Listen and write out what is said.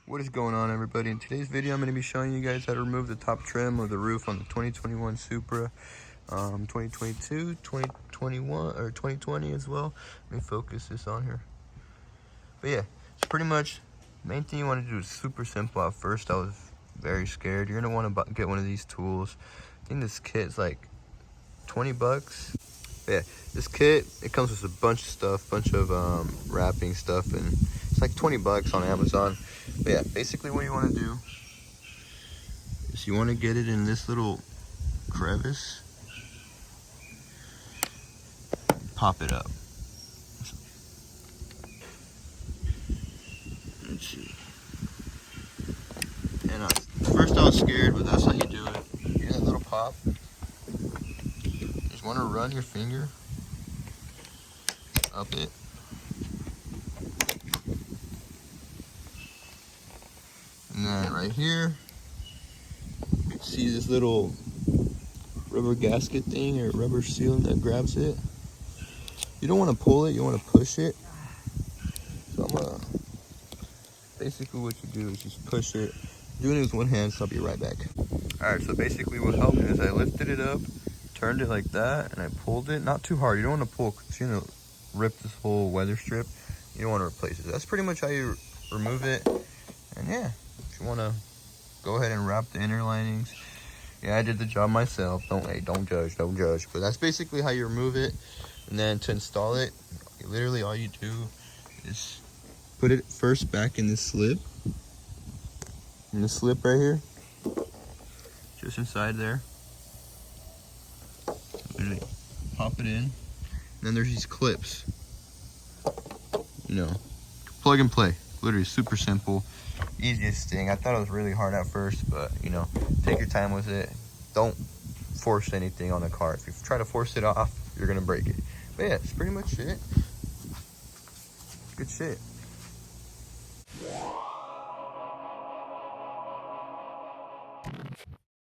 What is going on, everybody? In today's video, I'm going to be showing you guys how to remove the top trim of the roof on the 2021 Supra, 2022, 2021, or 2020 as well. Let me focus this on here. But yeah, it's pretty much the main thing you want to do is super simple. At first, I was very scared. You're going to want to get one of these tools. I think this kit's like 20 bucks. But yeah, this kit, it comes with a bunch of stuff, bunch of wrapping stuff, and it's like 20 bucks on Amazon. But yeah, basically what you want to do is you want to get it in this little crevice, pop it up. Let's see. And first I was scared, but that's how you do it. You hear that little pop? Just want to run your finger up it. And then right here, see this little rubber gasket thing or rubber seal that grabs it? You don't want to pull it, you want to push it. So basically what you do is just push it. I'm doing it with one hand, so I'll be right back. Alright, so basically what helped me is I lifted it up, turned it like that, and I pulled it. Not too hard, you don't want to pull because you're going to rip this whole weather strip. You don't want to replace it. That's pretty much how you remove it. And yeah, if you want to go ahead and wrap the inner linings. Yeah, I did the job myself. Don't judge. But that's basically how you remove it. And then to install it, literally all you do is put it first back in this slip. In the slip right here. Just inside there. Literally pop it in. And then there's these clips. You know, plug and play. Literally super simple. Easiest thing. I thought it was really hard at first, but you know, take your time with it. Don't force anything on the car. If you try to force it off, you're gonna break it. But yeah, it's pretty much it. Good shit.